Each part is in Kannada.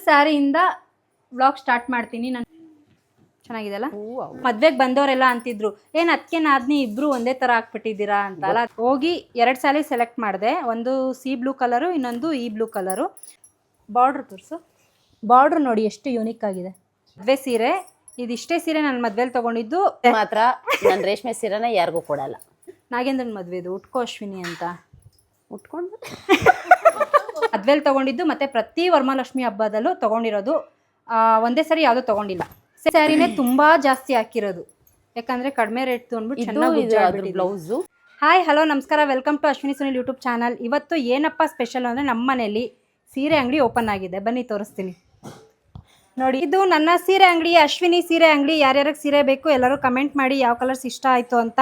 ಸ್ಯಾರಿಯಿಂದ ವ್ಲಾಗ್ ಸ್ಟಾರ್ಟ್ ಮಾಡ್ತೀನಿ ನಾನು. ಚೆನ್ನಾಗಿದೆಲ್ಲ. ಮದ್ವೆಗೆ ಬಂದವರೆಲ್ಲ ಅಂತಿದ್ರು ಏನು ಅದಕ್ಕೆ ನಾದ್ನಿ ಇಬ್ರು ಒಂದೇ ಥರ ಹಾಕ್ಬಿಟ್ಟಿದ್ದೀರಾ ಅಂತ ಅಲ್ಲ. ಹೋಗಿ 2 ಸ್ಯಾರಿ ಸೆಲೆಕ್ಟ್ ಮಾಡಿದೆ. ಒಂದು ಸಿ ಬ್ಲೂ ಕಲರು, ಇನ್ನೊಂದು ಈ ಬ್ಲೂ ಕಲರು. ಬಾರ್ಡ್ರ್ ತೋರಿಸು. ಬಾರ್ಡ್ರ್ ನೋಡಿ ಎಷ್ಟು ಯೂನಿಕ್ ಆಗಿದೆ. ಮದುವೆ ಸೀರೆ ಇದಿಷ್ಟೇ ಸೀರೆ ನಾನು ಮದ್ವೆಲಿ ತೊಗೊಂಡಿದ್ದು. ಮಾತ್ರ ನಾನು ರೇಷ್ಮೆ ಸೀರೆನ ಯಾರಿಗೂ ಕೊಡಲ್ಲ. ನಾಗೇಂದ್ರನ್ ಮದ್ವೆದು ಉಟ್ಕೋ ಅಶ್ವಿನಿ ಅಂತ ಉಟ್ಕೊಂಡು ಮದ್ವೆಲಿ ತೊಗೊಂಡಿದ್ದು. ಮತ್ತು ಪ್ರತಿ ವರಮಹಾಲಕ್ಷ್ಮಿ ಹಬ್ಬದಲ್ಲೂ ತೊಗೊಂಡಿರೋದು. ಒಂದೇ ಸರಿ ಯಾವುದೂ ತೊಗೊಂಡಿಲ್ಲ. ಸ್ಯಾರಿನೇ ತುಂಬ ಜಾಸ್ತಿ ಹಾಕಿರೋದು, ಯಾಕಂದರೆ ಕಡಿಮೆ ರೇಟ್ ಅಂದ್ಬಿಟ್ಟು ಚೆನ್ನಾಗಿ ಬ್ಲೌಸು. ಹಾಯ್ ಹಲೋ ನಮಸ್ಕಾರ, welcome to Ashwini Sunil YouTube channel. ಇವತ್ತು ಏನಪ್ಪ ಸ್ಪೆಷಲ್ ಅಂದರೆ ನಮ್ಮ ಮನೇಲಿ ಸೀರೆ ಅಂಗಡಿ ಓಪನ್ ಆಗಿದೆ. ಬನ್ನಿ ತೋರಿಸ್ತೀನಿ ನೋಡಿ. ಇದು ನನ್ನ ಸೀರೆ ಅಂಗಡಿ, ಅಶ್ವಿನಿ ಸೀರೆ ಅಂಗಡಿ. ಯಾರ್ಯಾರಿಗೆ ಸೀರೆ ಬೇಕು ಎಲ್ಲರೂ ಕಮೆಂಟ್ ಮಾಡಿ ಯಾವ ಕಲರ್ಸ್ ಇಷ್ಟ ಆಯಿತು ಅಂತ.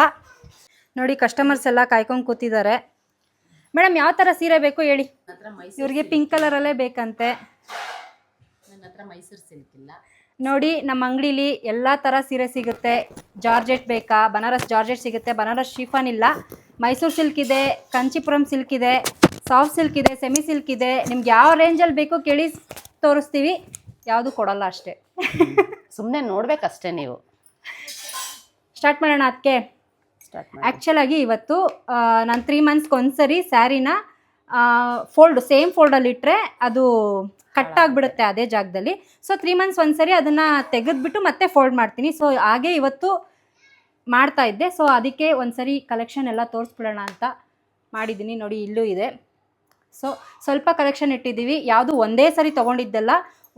ನೋಡಿ ಕಸ್ಟಮರ್ಸ್ ಎಲ್ಲ ಕಾಯ್ಕೊಂಡು ಕೂತಿದ್ದಾರೆ. ಮೇಡಮ್ ಯಾವ ಥರ ಸೀರೆ ಬೇಕು ಹೇಳಿ. ಇವ್ರಿಗೆ ಪಿಂಕ್ ಕಲರಲ್ಲೇ ಬೇಕಂತೆ. ನನ್ನ ಹತ್ರ ಮೈಸೂರು ಸಿಲ್ಕ್ ಇಲ್ಲ. ನೋಡಿ ನಮ್ಮ ಅಂಗಡೀಲಿ ಎಲ್ಲ ಥರ ಸೀರೆ ಸಿಗುತ್ತೆ. ಜಾರ್ಜೆಟ್ ಬೇಕಾ, ಬನಾರಸ್ ಜಾರ್ಜೆಟ್ ಸಿಗುತ್ತೆ. ಬನಾರಸ್ ಶಿಫಾನ್ ಇಲ್ಲ. ಮೈಸೂರು ಸಿಲ್ಕ್ ಇದೆ, ಕಂಚಿಪುರಂ ಸಿಲ್ಕ್ ಇದೆ, ಸಾಫ್ಟ್ ಸಿಲ್ಕ್ ಇದೆ, ಸೆಮಿ ಸಿಲ್ಕ್ ಇದೆ. ನಿಮ್ಗೆ ಯಾವ ರೇಂಜಲ್ಲಿ ಬೇಕೋ ಕೇಳಿ ತೋರಿಸ್ತೀವಿ. ಯಾವುದು ಕೊಡಲ್ಲ ಅಷ್ಟೇ. ಸುಮ್ಮನೆ ನೋಡ್ಬೇಕಷ್ಟೇ ನೀವು. ಸ್ಟಾರ್ಟ್ ಮಾಡೋಣ. ಅದಕ್ಕೆ ಆ್ಯಕ್ಚುಲಾಗಿ ಇವತ್ತು ನಾನು 3 ಮಂತ್ಸ್ಗೆ ಒಂದ್ಸರಿ ಸ್ಯಾರಿನ ಸೇಮ್ ಫೋಲ್ಡಲ್ಲಿ ಇಟ್ಟರೆ ಅದು ಕಟ್ ಆಗಿಬಿಡುತ್ತೆ ಅದೇ ಜಾಗದಲ್ಲಿ. ಸೊ 3 ಮಂತ್ಸ್ ಒಂದ್ಸರಿ ಅದನ್ನು ತೆಗೆದ್ಬಿಟ್ಟು ಮತ್ತೆ ಫೋಲ್ಡ್ ಮಾಡ್ತೀನಿ. ಸೊ ಹಾಗೆ ಇವತ್ತು ಮಾಡ್ತಾ ಇದ್ದೆ. ಸೊ ಅದಕ್ಕೆ ಒಂದ್ಸರಿ ಕಲೆಕ್ಷನ್ ಎಲ್ಲ ತೋರಿಸ್ಬಿಡೋಣ ಅಂತ ಮಾಡಿದ್ದೀನಿ. ನೋಡಿ ಇಲ್ಲೂ ಇದೆ. ಸೊ ಸ್ವಲ್ಪ ಕಲೆಕ್ಷನ್ ಇಟ್ಟಿದ್ದೀವಿ. ಯಾವುದು ಒಂದೇ ಸರಿ ತೊಗೊಂಡಿದ್ದೆಲ್ಲ,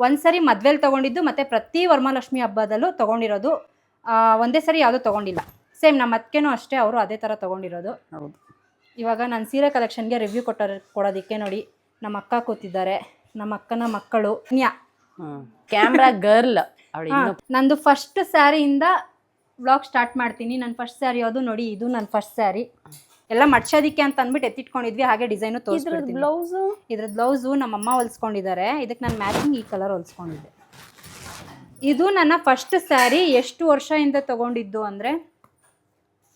ಒಂದು ಸರಿ ಮದುವೆಲಿ ತೊಗೊಂಡಿದ್ದು ಮತ್ತು ಪ್ರತಿ ವರಮಹಾಲಕ್ಷ್ಮಿ ಹಬ್ಬದಲ್ಲೂ ತೊಗೊಂಡಿರೋದು. ಒಂದೇ ಸರಿ ಯಾವುದೂ ತೊಗೊಂಡಿಲ್ಲ. ಸೇಮ್ ನಮ್ಮ ಅತ್ತಿಗೆನೂ ಅಷ್ಟೇ, ಅವರು ಅದೇ ಥರ ತೊಗೊಂಡಿರೋದು. ಹೌದು. ಇವಾಗ ನಾನು ಸೀರೆ ಕಲೆಕ್ಷನ್ಗೆ ರಿವ್ಯೂ ಕೊಡೋದಕ್ಕೆ ನೋಡಿ ನಮ್ಮ ಅಕ್ಕ ಕೂತಿದ್ದಾರೆ, ನಮ್ಮ ಅಕ್ಕನ ಮಕ್ಕಳು. Camera girl. ನಂದು ಫಸ್ಟ್ ಸ್ಯಾರಿಯಿಂದ ವ್ಲಾಗ್ ಸ್ಟಾರ್ಟ್ ಮಾಡ್ತೀನಿ. ನನ್ನ ಫಸ್ಟ್ ಸ್ಯಾರಿ ಯಾವುದು ನೋಡಿ, ಇದು ನನ್ನ ಫಸ್ಟ್ ಸ್ಯಾರಿ. ಎಲ್ಲ ಮಡ್ಸೋದಿಕ್ಕೆ ಅಂತ ಅಂದ್ಬಿಟ್ಟು ಎತ್ತಿಟ್ಕೊಂಡಿದ್ವಿ. ಹಾಗೆ ಡಿಸೈನು ತೋರಿಸ್ಬಿಡ್ತೀನಿ. ಬ್ಲೌಸು, ಇದ್ರ ಬ್ಲೌಸು ನಮ್ಮಮ್ಮ ಹೊಲ್ಸ್ಕೊಂಡಿದ್ದಾರೆ. ಇದಕ್ಕೆ ನಾನು ಮ್ಯಾಚಿಂಗ್ ಈ ಕಲರ್ ಹೊಲ್ಸ್ಕೊಂಡಿದ್ದೆ. ಇದು ನನ್ನ ಫಸ್ಟ್ ಸ್ಯಾರಿ. ಎಷ್ಟು ವರ್ಷದಿಂದ ತೊಗೊಂಡಿದ್ದು ಅಂದರೆ,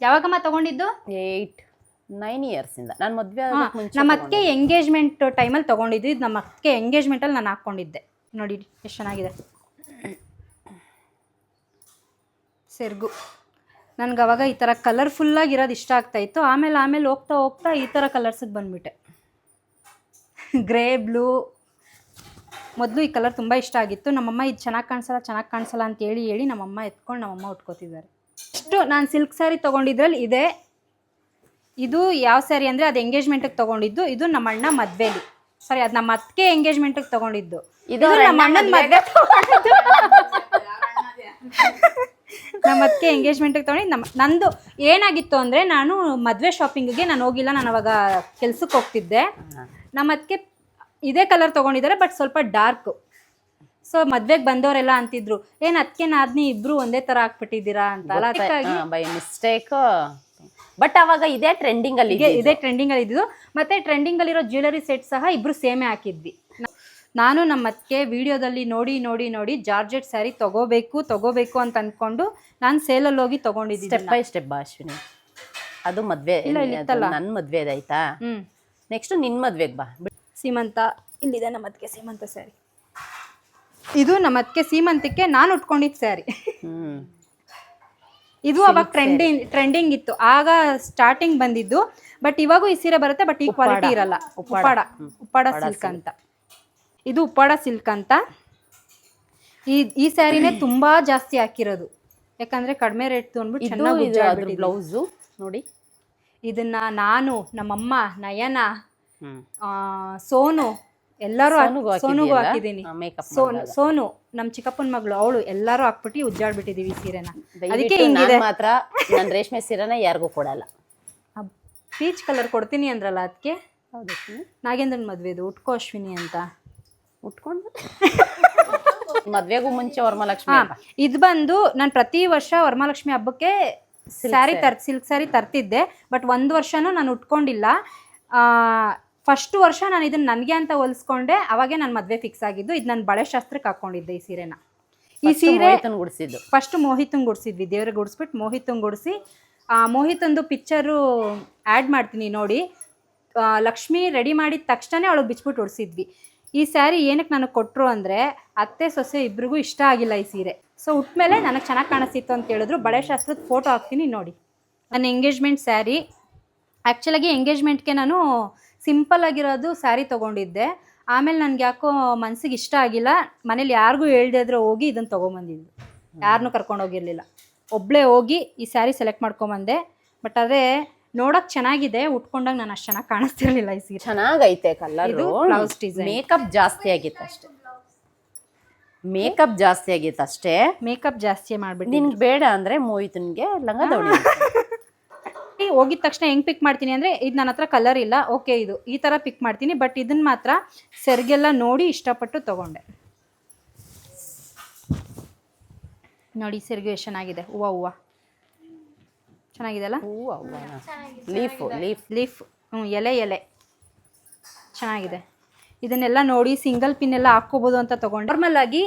ಯಾವಾಗಮ್ಮ ತೊಗೊಂಡಿದ್ದು? 8-9 ಇಯರ್ಸಿಂದ. ನಾನು ಮದುವೆ ನಮ್ಮ ಅತ್ತಿಗೆ ಎಂಗೇಜ್ಮೆಂಟ್ ಟೈಮಲ್ಲಿ ತೊಗೊಂಡಿದ್ದು. ಇದು ನಮ್ಮ ಅತ್ತಿಗೆ ಎಂಗೇಜ್ಮೆಂಟಲ್ಲಿ ನಾನು ಹಾಕ್ಕೊಂಡಿದ್ದೆ. ನೋಡಿ ಎಷ್ಟು ಚೆನ್ನಾಗಿದೆ ಸೆರ್ಗು. ನನಗೆ ಅವಾಗ ಈ ಥರ ಕಲರ್ಫುಲ್ಲಾಗಿರೋದು ಇಷ್ಟ ಆಗ್ತಾಯಿತ್ತು. ಆಮೇಲೆ ಹೋಗ್ತಾ ಹೋಗ್ತಾ ಈ ಥರ ಕಲರ್ಸಿಗೆ ಬಂದುಬಿಟ್ಟೆ. Grey blue. ಮೊದಲು ಈ ಕಲರ್ ತುಂಬ ಇಷ್ಟ ಆಗಿತ್ತು. ನಮ್ಮಮ್ಮ ಇದು ಚೆನ್ನಾಗಿ ಕಾಣಿಸಲ್ಲ ಅಂತ ಹೇಳಿ ನಮ್ಮಮ್ಮ ಎತ್ಕೊಂಡು ನಮ್ಮಮ್ಮ ಉಟ್ಕೋತಿದ್ದಾರೆ. ಇಷ್ಟು ನಾನು ಸಿಲ್ಕ್ ಸ್ಯಾರಿ ತೊಗೊಂಡಿದ್ರಲ್ಲಿ ಇದೆ. ಇದು ಯಾವ ಸ್ಯಾರಿ ಅಂದರೆ ಅದು ಎಂಗೇಜ್ಮೆಂಟಿಗೆ ತೊಗೊಂಡಿದ್ದು. ಇದು ನಮ್ಮ ಅಣ್ಣ ಮದುವೆಲಿ, ಸಾರಿ ಅದು ನಮ್ಮ ಅತ್ತಿಗೆ ಎಂಗೇಜ್ಮೆಂಟಿಗೆ ತೊಗೊಂಡಿದ್ದು. ಇದು ನಮ್ಮ ಅಣ್ಣನ ಮದುವೆ ನಮ್ಮ ಅತ್ತಿಗೆ ಎಂಗೇಜ್ಮೆಂಟಿಗೆ ತೊಗೊಂಡು ನಂದು ಏನಾಗಿತ್ತು ಅಂದರೆ, ನಾನು ಮದುವೆ ಶಾಪಿಂಗಿಗೆ ನಾನು ಹೋಗಿಲ್ಲ. ನಾನು ಅವಾಗ ಕೆಲ್ಸಕ್ಕೆ ಹೋಗ್ತಿದ್ದೆ. ನಮ್ಮ ಅತ್ತಿಗೆ ಇದೇ ಕಲರ್ ತೊಗೊಂಡಿದ್ದಾರೆ, ಬಟ್ ಸ್ವಲ್ಪ ಡಾರ್ಕು. ಸೊ ಮದ್ವೆಗೆ ಬಂದವರೆಲ್ಲ ಅಂತಿದ್ರು ಏನು ಅದಕ್ಕೆ ನಾದ್ನಿ ಇಬ್ರು ಒಂದೇ ಥರ ಹಾಕ್ಬಿಟ್ಟಿದ್ದೀರಾ ಅಂತ ಅಲ್ಲ. By mistake. ಬಟ್ ಅವಾಗ ಇದೇ ಟ್ರೆಂಡಿಂಗಲ್ಲಿ ಇದ್ದಿದ್ದು. ಮತ್ತು ಟ್ರೆಂಡಿಂಗಲ್ಲಿರೋ ಜ್ಯುವೆಲರಿ ಸೆಟ್ ಸಹ ಇಬ್ಬರು ಸೇಮೇ ಹಾಕಿದ್ವಿ. ನಾನು ನಮ್ಮ ಅತ್ತಿಗೆ ವಿಡಿಯೋದಲ್ಲಿ ನೋಡಿ ಜಾರ್ಜೆಟ್ ಸ್ಯಾರಿ ತೊಗೋಬೇಕು ಅಂತ ಅಂದ್ಕೊಂಡು ನಾನು ಸೇಲಲ್ಲಿ ಹೋಗಿ ತೊಗೊಂಡಿದ್ದೆ. Step by step Ashwini. ಅದು ಮದುವೆ ನನ್ನ ಮದುವೆ ಆಯ್ತಾ. ನೆಕ್ಸ್ಟ್ ನಿನ್ನ ಮದುವೆಗೆ ಬಾ. ಸೀಮಂತ ಇಲ್ಲಿದೆ ನಮ್ಮ ಅತ್ತಿಗೆ ಸೀಮಂತ ಸ್ಯಾರಿ. ಇದು ನಮ್ಮ ಅತ್ತಿಗೆ ಸೀಮಂತಕ್ಕೆ ನಾನು ಉಟ್ಕೊಂಡಿದ್ದ ಸ್ಯಾರಿ. ಇದು ಅವಾಗ ಟ್ರೆಂಡಿಂಗ್ ಇತ್ತು, ಆಗ ಸ್ಟಾರ್ಟಿಂಗ್ ಬಂದಿದ್ದು. ಬಟ್ ಇವಾಗೂ ಈ ಸೀರೆ ಬರುತ್ತೆ, ಬಟ್ ಈ ಕ್ವಾಲಿಟಿ ಇರಲ್ಲ. ಉಪ್ಪಾಡ ಸಿಲ್ಕ್ ಅಂತ. ಇದು ಉಪ್ಪಾಡ ಸಿಲ್ಕ್ ಅಂತ. ಈ ಸ್ಯಾರಿನೇ ತುಂಬಾ ಜಾಸ್ತಿ ಹಾಕಿರೋದು, ಯಾಕಂದ್ರೆ ಕಡಿಮೆ ರೇಟ್ ಅಂದ್ಬಿಟ್ಟು ಚೆನ್ನಾಗಿ. ಬ್ಲೌಸು ನೋಡಿ. ಇದನ್ನ ನಾನು, ನಮ್ಮಮ್ಮ, ನಯನ, ಸೋನು ಎಲ್ಲರೂ ಸೋನುಗೂ ಹಾಕಿದ್ದೀನಿ. ಸೋನು ನಮ್ಮ ಚಿಕ್ಕಪ್ಪನ ಮಗಳು, ಅವಳು ಎಲ್ಲರೂ ಹಾಕ್ಬಿಟ್ಟು ಉಜ್ಜಾಡ್ಬಿಟ್ಟಿದೀವಿ ಸೀರೆನ. ಅದಕ್ಕೆ ಹಿಂಗಿದೆ. ಮಾತ್ರ ನಾನು ರೇಷ್ಮೆ ಸೀರೆನ ಯಾರಿಗೂ ಕೊಡಲ್ಲ. ಪೀಚ್ ಕಲರ್ ಕೊಡ್ತೀನಿ ಅಂದ್ರಲ್ಲ ಅದಕ್ಕೆ. ನಾಗೇಂದ್ರನ್ ಮದ್ವೆದು ಉಟ್ಕೋ ಅಶ್ವಿನಿ ಅಂತ ಉಟ್ಕೊಂಡು ಮದ್ವೆಗೂ ಮುಂಚೆ ವರಮಹಾಲಕ್ಷ್ಮಿ. ಇದು ಬಂದು ನಾನು ಪ್ರತಿ ವರ್ಷ ವರಮಹಾಲಕ್ಷ್ಮಿ ಹಬ್ಬಕ್ಕೆ ಸಿಲ್ಕ್ ಸ್ಯಾರಿ ತರ್ತಿದ್ದೆ. ಬಟ್ 1 ವರ್ಷನೂ ನಾನು ಉಟ್ಕೊಂಡಿಲ್ಲ. ಫಸ್ಟ್ ವರ್ಷ ನಾನು ಇದನ್ನ ನನಗೆ ಅಂತ ಹೊಲಿಸ್ಕೊಂಡೆ. ಅವಾಗೆ ನಾನು ಮದುವೆ ಫಿಕ್ಸ್ ಆಗಿದ್ದು. ಇದು ನಾನು ಬಳೆ ಶಾಸ್ತ್ರಕ್ಕೆ ಹಾಕ್ಕೊಂಡಿದ್ದೆ ಈ ಸೀರೆನ. ಈ ಸೀರೆ ಫಸ್ಟ್ ಮೋಹಿತಂಗೆ ಗುಡಿಸಿದ್ವಿ. ದೇವ್ರಿಗೆ ಗುಡಿಸ್ಬಿಟ್ಟು ಮೋಹಿತಂಗೆ ಗುಡಿಸಿ, ಮೋಹಿತಂದು ಪಿಕ್ಚರು ಆ್ಯಡ್ ಮಾಡ್ತೀನಿ ನೋಡಿ. ಲಕ್ಷ್ಮಿ ರೆಡಿ ಮಾಡಿದ ತಕ್ಷಣ ಅವಳಿಗೆ ಬಿಚ್ಬಿಟ್ಟು ಉಡಿಸಿದ್ವಿ. ಈ ಸ್ಯಾರಿ ಏನಕ್ಕೆ ನನಗೆ ಕೊಟ್ಟರು ಅಂದರೆ ಅತ್ತೆ ಸೊಸೆ ಇಬ್ರಿಗೂ ಇಷ್ಟ ಆಗಿಲ್ಲ ಈ ಸೀರೆ. ಸೊ ಉಟ್ಮೇಲೆ ನನಗೆ ಚೆನ್ನಾಗಿ ಕಾಣಿಸ್ತಿತ್ತು ಅಂತ ಹೇಳಿದ್ರು. ಬಳೆ ಶಾಸ್ತ್ರದ ಫೋಟೋ ಹಾಕ್ತೀನಿ ನೋಡಿ. ನನ್ನ ಎಂಗೇಜ್ಮೆಂಟ್ ಸ್ಯಾರಿ. ಆ್ಯಕ್ಚುಲಾಗಿ ಎಂಗೇಜ್ಮೆಂಟ್ಗೆ ನಾನು ಸಿಂಪಲ್ ಆಗಿರೋದು ಸ್ಯಾರಿ ತೊಗೊಂಡಿದ್ದೆ. ಆಮೇಲೆ ನನಗೆ ಯಾಕೋ ಮನಸ್ಸಿಗೆ ಇಷ್ಟ ಆಗಿಲ್ಲ. ಮನೇಲಿ ಯಾರಿಗೂ ಹೇಳ್ದೆ ಇದ್ರೆ ಹೋಗಿ ಇದನ್ನು ತೊಗೊಂಬಂದಿದ್ದು. ಯಾರನ್ನೂ ಕರ್ಕೊಂಡೋಗಿರಲಿಲ್ಲ. ಒಬ್ಬಳೇ ಹೋಗಿ ಈ ಸ್ಯಾರಿ ಸೆಲೆಕ್ಟ್ ಮಾಡ್ಕೊಂಬಂದೆ. ಬಟ್ ಅದೇ ನೋಡೋಕೆ ಚೆನ್ನಾಗಿದೆ, ಉಟ್ಕೊಂಡಾಗ ನಾನು ಅಷ್ಟು ಚೆನ್ನಾಗಿ ಕಾಣಿಸ್ತಿರ್ಲಿಲ್ಲ ಈ ಸೀರೆ. ಚೆನ್ನಾಗೈತೆ ಕಲರ್. Blouse design. ಮೇಕಪ್ ಜಾಸ್ತಿ ಆಗಿತ್ತು ಅಷ್ಟೇ. ಮೇಕಪ್ ಜಾಸ್ತಿ ಆಗಿತ್ತು ಅಷ್ಟೇ. ಮೇಕಪ್ ಜಾಸ್ತಿ ಮಾಡಿಬಿಟ್ಟು ನಿನ್ಗೆ ಬೇಡ ಅಂದರೆ ಮೋಹಿತನ್ಗೆ ಲಂಗ ದೌಡಿ ಹೋಗಿದ ತಕ್ಷಣ ಹೆಂಗೆ ಪಿಕ್ ಮಾಡ್ತೀನಿ ಅಂದರೆ ಇದು ನನ್ನ ಹತ್ರ ಕಲರ್ ಇಲ್ಲ, ಓಕೆ ಇದು ಈ ಥರ ಪಿಕ್ ಮಾಡ್ತೀನಿ. ಬಟ್ ಇದನ್ನು ಮಾತ್ರ ಸೆರ್ಗೆಲ್ಲ ನೋಡಿ ಇಷ್ಟಪಟ್ಟು ತೊಗೊಂಡೆ. ನೋಡಿ ಸೆರ್ಗು ಎಷ್ಟು ಚೆನ್ನಾಗಿದೆ. ಹೂವು ಚೆನ್ನಾಗಿದೆ ಅಲ್ಲ. ಲೀಫ್ ಎಲೆ ಚೆನ್ನಾಗಿದೆ. ಇದನ್ನೆಲ್ಲ ನೋಡಿ ಸಿಂಗಲ್ ಪಿನ್ ಎಲ್ಲ ಹಾಕ್ಕೋಬೋದು ಅಂತ ತೊಗೊಂಡು. ನಾರ್ಮಲ್ ಆಗಿ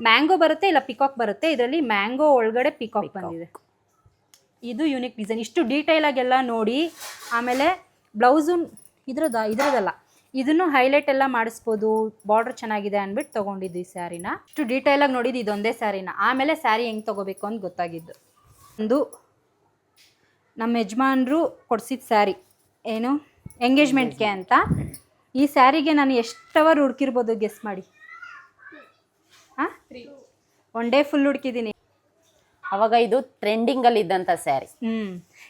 ಮ್ಯಾಂಗೋ ಬರುತ್ತೆ, ಇಲ್ಲ ಪಿಕಾಕ್ ಬರುತ್ತೆ. ಇದರಲ್ಲಿ ಮ್ಯಾಂಗೋ ಒಳಗಡೆ ಪಿಕಾಕ್ ಬಂದಿದೆ. ಇದು ಯೂನಿಕ್ ಡಿಸೈನ್. ಇಷ್ಟು ಡೀಟೇಲಾಗೆಲ್ಲ ನೋಡಿ. ಆಮೇಲೆ ಬ್ಲೌಸು ಇದ್ರದಲ್ಲ, ಇದನ್ನು ಹೈಲೈಟ್ ಎಲ್ಲ ಮಾಡಿಸ್ಬೋದು. ಬಾರ್ಡ್ರ್ ಚೆನ್ನಾಗಿದೆ ಅಂದ್ಬಿಟ್ಟು ತೊಗೊಂಡಿದ್ದು ಈ ಸ್ಯಾರಿನ. ಇಷ್ಟು ಡೀಟೇಲಾಗಿ ನೋಡಿದ್ದು ಇದೊಂದೇ ಸ್ಯಾರಿನ. ಆಮೇಲೆ ಸ್ಯಾರಿ ಹೆಂಗೆ ತೊಗೋಬೇಕು ಅಂತ ಗೊತ್ತಾಗಿದ್ದು. ಒಂದು ನಮ್ಮ ಯಜಮಾನ್ರು ಕೊಡಿಸಿದ ಸ್ಯಾರಿ, ಏನು ಎಂಗೇಜ್ಮೆಂಟ್ಗೆ ಅಂತ. ಈ ಸ್ಯಾರಿಗೆ ನಾನು ಎಷ್ಟು ಅವರ್ ಹುಡುಕಿರ್ಬೋದು ಗೆಸ್ ಮಾಡಿ. ಹಾಂ, 1 ಡೇ ಫುಲ್ ಹುಡುಕಿದ್ದೀನಿ. ಅವಾಗ ಇದು ಟ್ರೆಂಡಿಂಗಲ್ಲಿ ಇದ್ದಂಥ ಸ್ಯಾರಿ.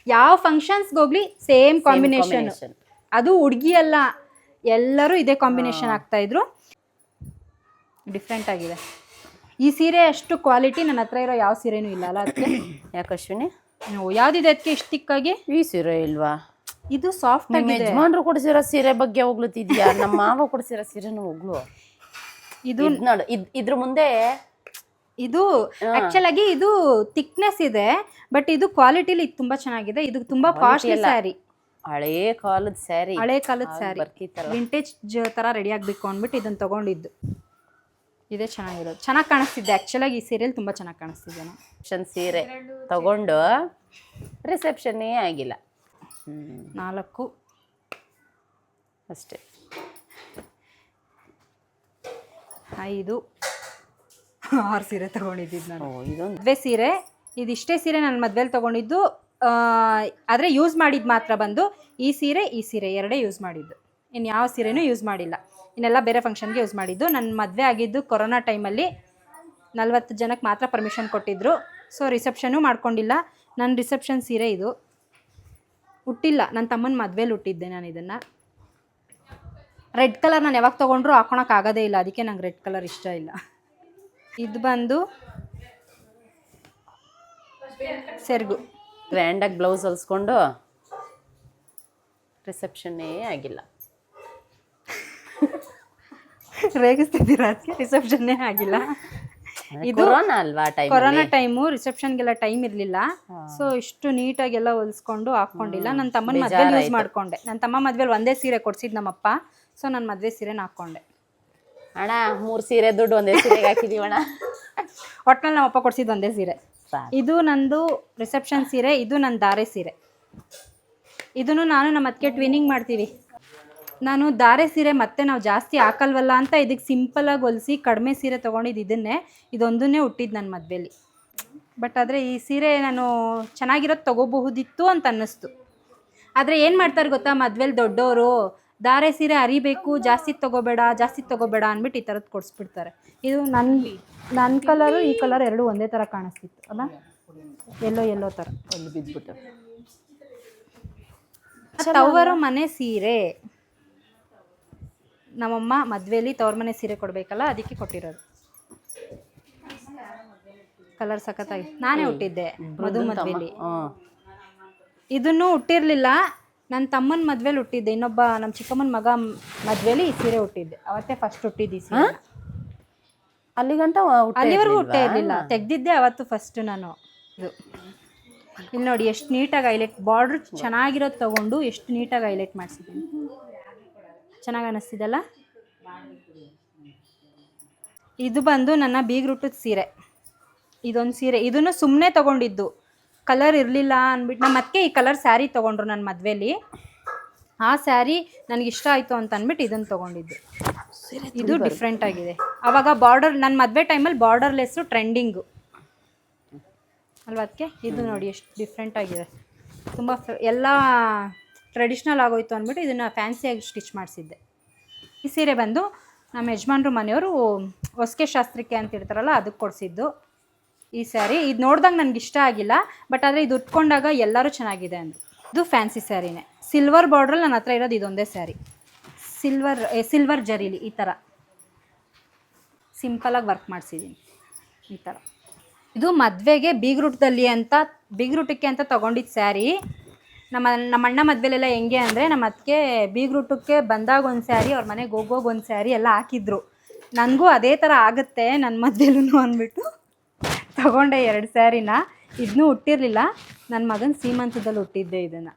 ಯಾವ ಫಂಕ್ಷನ್ಸ್ಗೆ ಹೋಗ್ಲಿ ಸೇಮ್ ಕಾಂಬಿನೇಷನ್. ಅದು ಹುಡುಗಿ ಅಲ್ಲ, ಎಲ್ಲರೂ ಇದೇ ಕಾಂಬಿನೇಷನ್ ಆಗ್ತಾಯಿದ್ರು. ಡಿಫ್ರೆಂಟ್ ಆಗಿದೆ ಈ ಸೀರೆ. ಅಷ್ಟು ಕ್ವಾಲಿಟಿ ನನ್ನ ಹತ್ರ ಇರೋ ಯಾವ ಸೀರೆನೂ ಇಲ್ಲ ಅಲ್ಲ ಅದಕ್ಕೆ. ಯಾಕೆ ಅಶ್ವಿನಿ, ಯಾವುದಿದೆ ಅದಕ್ಕೆ ಇಷ್ಟು ತಿಕ್ಕಾಗಿ? ಈ ಸೀರೆ ಇಲ್ವಾ? ಇದು ಸಾಫ್ಟ್ ಆಗಿದೆ. ಯಜಮಾನ್ರು ಕೊಡಿಸಿರೋ ಸೀರೆ ಬಗ್ಗೆ ಹೋಗ್ಲತ್ತಿದ್ಯಾ? ನಮ್ಮ ಮಾವ ಕೊಡಿಸಿರೋ ಸೀರೆನೂ ಹೋಗ್ಲು. ಇದು ನೋಡು, ಇದ್ರ ಮುಂದೆ ಇದು ಆಕ್ಚುಲ್ ಆಗಿ ಇದು ಥಿಕ್ನೆಸ್ ಇದೆ, ಬಟ್ ಇದು ಕ್ವಾಲಿಟಿಲಿ ತುಂಬಾ ಚೆನ್ನಾಗಿದೆ. ಇದು ತುಂಬಾ ಕಾಸ್ಟ್ಲಿ ಸ್ಯಾರಿ. ಹಳೇ ಕಾಲದ ಸ್ಯಾರಿ. ವಿಂಟೇಜ್ ತರ ರೆಡಿ ಆಗ್ಬೇಕು ಅಂದ್ಬಿಟ್ಟು ಇದನ್ನ ತಗೊಂಡಿದ್ದು. ಇದೇ ಚೆನ್ನಾಗಿರೋದು. ಚೆನ್ನಾಗಿ ಕಾಣಿಸ್ತಿದ್ದೆ ಆಕ್ಚುಲ್ ಆಗಿ. ಈ ಸೀರೆಯಲ್ಲಿ ತುಂಬಾ ಚೆನ್ನಾಗಿ ಕಾಣಿಸ್ತಿದ್ದೆ. ನಾನು ಸೀರೆ ತಗೊಂಡು ರಿಸೆಪ್ಷನ್ನೇ ಆಗಿಲ್ಲ. 4 ಅಷ್ಟೇ. 5 6 ಸೀರೆ ತಗೊಂಡಿದ್ದು ನಾನು. ಇದೊಂದು ಮದುವೆ ಸೀರೆ. ಇದಿಷ್ಟೇ ಸೀರೆ ನಾನು ಮದುವೆಲಿ ತೊಗೊಂಡಿದ್ದು. ಆದರೆ ಯೂಸ್ ಮಾಡಿದ್ದು ಮಾತ್ರ ಬಂದು ಈ ಸೀರೆ ಎರಡೇ ಯೂಸ್ ಮಾಡಿದ್ದು. ಇನ್ನು ಯಾವ ಸೀರೆನೂ ಯೂಸ್ ಮಾಡಿಲ್ಲ. ಇನ್ನೆಲ್ಲ ಬೇರೆ ಫಂಕ್ಷನ್ಗೆ ಯೂಸ್ ಮಾಡಿದ್ದು. ನನ್ನ ಮದುವೆ ಆಗಿದ್ದು ಕೊರೋನಾ ಟೈಮಲ್ಲಿ. 40 ಜನಕ್ಕೆ ಮಾತ್ರ ಪರ್ಮಿಷನ್ ಕೊಟ್ಟಿದ್ದರು. ಸೊ ರಿಸೆಪ್ಷನ್ನೂ ಮಾಡ್ಕೊಂಡಿಲ್ಲ. ನನ್ನ ರಿಸೆಪ್ಷನ್ ಸೀರೆ ಇದು. ಹುಟ್ಟಿಲ್ಲ, ನನ್ನ ತಮ್ಮನ ಮದುವೆಲಿ ಹುಟ್ಟಿದ್ದೆ ನಾನು ಇದನ್ನು. ರೆಡ್ ಕಲರ್ ನಾನು ಯಾವಾಗ ತೊಗೊಂಡ್ರು ಹಾಕೊಳಕ್ಕಾಗೋದೇ ಇಲ್ಲ, ಅದಕ್ಕೆ ನಂಗೆ ರೆಡ್ ಕಲರ್ ಇಷ್ಟ ಇಲ್ಲ. ಇದು ಬಂದು ಸೆರ್ಗು. ಗ್ರ್ಯಾಂಡಾಗಿ ಬ್ಲೌಸ್ ಹೊಲಿಸ್ಕೊಂಡು ರಿಸೆಪ್ಷನ್ನೇ ಆಗಿಲ್ಲ. ರೇಗಿಸ್ತಿದ್ದೀರಾ? ಅದಕ್ಕೆ ರಿಸೆಪ್ಷನ್ನೇ ಆಗಿಲ್ಲ. ಇದು ಕೊರೋನಾ ಅಲ್ವಾ? ಕೊರೋನಾ ಟೈಮು, ರಿಸೆಪ್ಷನ್ಗೆಲ್ಲ ಟೈಮ್ ಇರಲಿಲ್ಲ. ಸೊ ಇಷ್ಟು ನೀಟಾಗೆಲ್ಲ ಹೊಲಿಸ್ಕೊಂಡು ಹಾಕ್ಕೊಂಡಿಲ್ಲ. ನನ್ನ ತಮ್ಮನ ಮದುವೆಲಿ ಯೂಸ್ ಮಾಡಿಕೊಂಡೆ. ನನ್ನ ತಮ್ಮ ಮದುವೆಲಿ ಒಂದೇ ಸೀರೆ ಕೊಡ್ಸಿದ್ದು ನಮ್ಮಪ್ಪ. ಸೊ ನನ್ನ ಮದುವೆ ಸೀರೆನ ಹಾಕ್ಕೊಂಡೆ. ಅಣ್ಣ 3 ಸೀರೆ ದುಡ್ಡು ಒಂದೇ ಸೀರೆಗೆ ಹಾಕಿದೀವಣ್ಣ. ಒಟ್ನಲ್ಲಿ ನಮ್ಮಪ್ಪ ಕೊಡ್ಸಿದ್ದು ಒಂದೇ ಸೀರೆ. ಇದು ನಂದು ರಿಸೆಪ್ಷನ್ ಸೀರೆ. ಇದು ನನ್ನ ಧಾರೆ ಸೀರೆ. ಇದನ್ನು ನಾನು ನಮ್ಮ ಅದಕ್ಕೆ ಟ್ವಿನಿಂಗ್ ಮಾಡ್ತೀವಿ. ನಾನು ಧಾರೆ ಸೀರೆ ಮತ್ತೆ ನಾವು ಜಾಸ್ತಿ ಹಾಕಲ್ವಲ್ಲ ಅಂತ ಇದಕ್ಕೆ ಸಿಂಪಲಾಗಿ ಹೊಲಿಸಿ ಕಡಿಮೆ ಸೀರೆ ತೊಗೊಂಡಿದ್ದು ಇದನ್ನೇ. ಇದೊಂದನ್ನೇ ಹುಟ್ಟಿದ್ದು ನನ್ನ ಮದುವೆಲಿ. ಬಟ್ ಆದರೆ ಈ ಸೀರೆ ನಾನು ಚೆನ್ನಾಗಿರೋದು ತೊಗೋಬಹುದಿತ್ತು ಅಂತ ಅನ್ನಿಸ್ತು. ಆದರೆ ಏನು ಮಾಡ್ತಾರೆ ಗೊತ್ತಾ, ಮದುವೆಲಿ ದೊಡ್ಡವರು ಧಾರೆ ಸೀರೆ ಹರಿಬೇಕು, ಜಾಸ್ತಿ ತೊಗೋಬೇಡ ಅಂದ್ಬಿಟ್ಟು ಈ ಥರದ್ದು ಕೊಡಿಸ್ಬಿಡ್ತಾರೆ. ಇದು ನನ್ನ ಕಲರು ಈ ಕಲರ್ ಎರಡು ಒಂದೇ ಥರ ಕಾಣಿಸ್ತಿತ್ತು ಅಲ್ಲ, ಎಲ್ಲೋ ಥರ. ಒಂದು ಬಿದ್ದುಬಿಟ್ಟು ತವರು ಮನೆ ಸೀರೆ. ನಮ್ಮಮ್ಮ ಮದುವೆಲಿ ತವ್ರ ಮನೆ ಸೀರೆ ಕೊಡಬೇಕಲ್ಲ, ಅದಕ್ಕೆ ಕೊಟ್ಟಿರೋದು. ಕಲರ್ ಸಖತ್ತಾಗಿ ನಾನೇ ಹುಟ್ಟಿದ್ದೆ ಮದುವೆಲಿ. ಇದನ್ನು ಹುಟ್ಟಿರಲಿಲ್ಲ, ನನ್ನ ತಮ್ಮನ ಮದುವೆಲಿ ಹುಟ್ಟಿದ್ದೆ. ಇನ್ನೊಬ್ಬ ನಮ್ಮ ಚಿಕ್ಕಮ್ಮನ ಮಗ ಮದುವೆಲಿ ಈ ಸೀರೆ ಹುಟ್ಟಿದ್ದೆ. ಅವತ್ತೇ ಫಸ್ಟ್ ಹುಟ್ಟಿದ್ದು ಈ ಸೀರೆ. ಅಲ್ಲಿವರೆಗೂ ಹುಟ್ಟೇ ಇರಲಿಲ್ಲ, ತೆಗ್ದಿದ್ದೆ ಅವತ್ತು ಫಸ್ಟ್ ನಾನು. ಇದು ಇಲ್ಲಿ ನೋಡಿ ಎಷ್ಟು ನೀಟಾಗಿ ಹೈಲೈಟ್, ಬಾರ್ಡ್ರ್ ಚೆನ್ನಾಗಿರೋದು ತೊಗೊಂಡು ಎಷ್ಟು ನೀಟಾಗಿ ಹೈಲೈಟ್ ಮಾಡಿಸಿದ್ದೀನಿ. ಚೆನ್ನಾಗಿ ಅನ್ನಿಸ್ತಿದೆಲ್ಲ. ಇದು ಬಂದು ನನ್ನ ಬೀಗ್ರೂಟದ ಸೀರೆ. ಇದೊಂದು ಸೀರೆ, ಇದನ್ನು ಸುಮ್ಮನೆ ತೊಗೊಂಡಿದ್ದು, ಕಲರ್ ಇರಲಿಲ್ಲ ಅಂದ್ಬಿಟ್ಟು. ನಮ್ಮ ಅತ್ತೆ ಈ ಕಲರ್ ಸ್ಯಾರಿ ತೊಗೊಂಡ್ರು ನನ್ನ ಮದುವೆಲಿ. ಆ ಸ್ಯಾರಿ ನನಗಿಷ್ಟ ಆಯಿತು ಅಂತ ಅಂದ್ಬಿಟ್ಟು ಇದನ್ನು ತೊಗೊಂಡಿದ್ದು. ಇದು ಡಿಫ್ರೆಂಟ್ ಆಗಿದೆ. ಅವಾಗ ಬಾರ್ಡರ್, ನನ್ನ ಮದುವೆ ಟೈಮಲ್ಲಿ ಬಾರ್ಡರ್ಲೆಸ್ಸು ಟ್ರೆಂಡಿಂಗು ಅಲ್ವಾ ಅದಕ್ಕೆ. ಇದು ನೋಡಿ ಎಷ್ಟು ಡಿಫ್ರೆಂಟ್ ಆಗಿದೆ, ತುಂಬ ಎಲ್ಲ ಟ್ರೆಡಿಷ್ನಲ್ ಆಗೋಯ್ತು ಅಂದ್ಬಿಟ್ಟು ಇದನ್ನು ಫ್ಯಾನ್ಸಿಯಾಗಿ ಸ್ಟಿಚ್ ಮಾಡಿಸಿದ್ದೆ. ಈ ಸೀರೆ ಬಂದು ನಮ್ಮ ಯಜಮಾನ್ರು ಮನೆಯವರು ಹೊಸ್ಕೆ ಶಾಸ್ತ್ರಕ್ಕೆ ಅಂತ ಇರ್ತಾರಲ್ಲ ಅದಕ್ಕೆ ಕೊಡಿಸಿದ್ದು ಈ ಸ್ಯಾರಿ. ಇದು ನೋಡಿದಾಗ ನನಗೆ ಇಷ್ಟ ಆಗಿಲ್ಲ, ಬಟ್ ಆದರೆ ಇದು ಉಟ್ಕೊಂಡಾಗ ಎಲ್ಲರೂ ಚೆನ್ನಾಗಿದೆ ಅಂದರು. ಇದು ಫ್ಯಾನ್ಸಿ ಸ್ಯಾರಿನೇ, ಸಿಲ್ವರ್ ಬಾರ್ಡ್ರಲ್ಲಿ ನನ್ನ ಹತ್ರ ಇರೋದು ಇದೊಂದೇ ಸ್ಯಾರಿ. ಸಿಲ್ವರ್ ಜರೀಲಿ ಈ ಥರ ಸಿಂಪಲಾಗಿ ವರ್ಕ್ ಮಾಡಿಸಿದ್ದೀನಿ ಈ ಥರ. ಇದು ಮದುವೆಗೆ ಬೀಗ್ರೂಟಕ್ಕೆ ಅಂತ ತೊಗೊಂಡಿದ್ದು ಸ್ಯಾರಿ. ನಮ್ಮ ಅಣ್ಣ ಮದುವೆಲೆಲ್ಲ ಹೆಂಗೆ ಅಂದರೆ ನಮ್ಮ ಅದಕ್ಕೆ ಬೀಗ್ರೂಟಕ್ಕೆ ಬಂದಾಗ ಒಂದು ಸ್ಯಾರಿ, ಅವ್ರ ಮನೆಗೆ ಹೋಗೋಗಿ ಒಂದು ಸ್ಯಾರಿ ಎಲ್ಲ ಹಾಕಿದ್ರು. ನನಗೂ ಅದೇ ಥರ ಆಗುತ್ತೆ ನನ್ನ ಮದುವೆಲೂ ಅಂದ್ಬಿಟ್ಟು ತೊಗೊಂಡೆ 2 ಸ್ಯಾರಿನ. ಇದನ್ನೂ ಹುಟ್ಟಿರಲಿಲ್ಲ, ನನ್ನ ಮಗನ ಸೀಮಂತದಲ್ಲಿ ಹುಟ್ಟಿದ್ದೆ ಇದನ್ನು.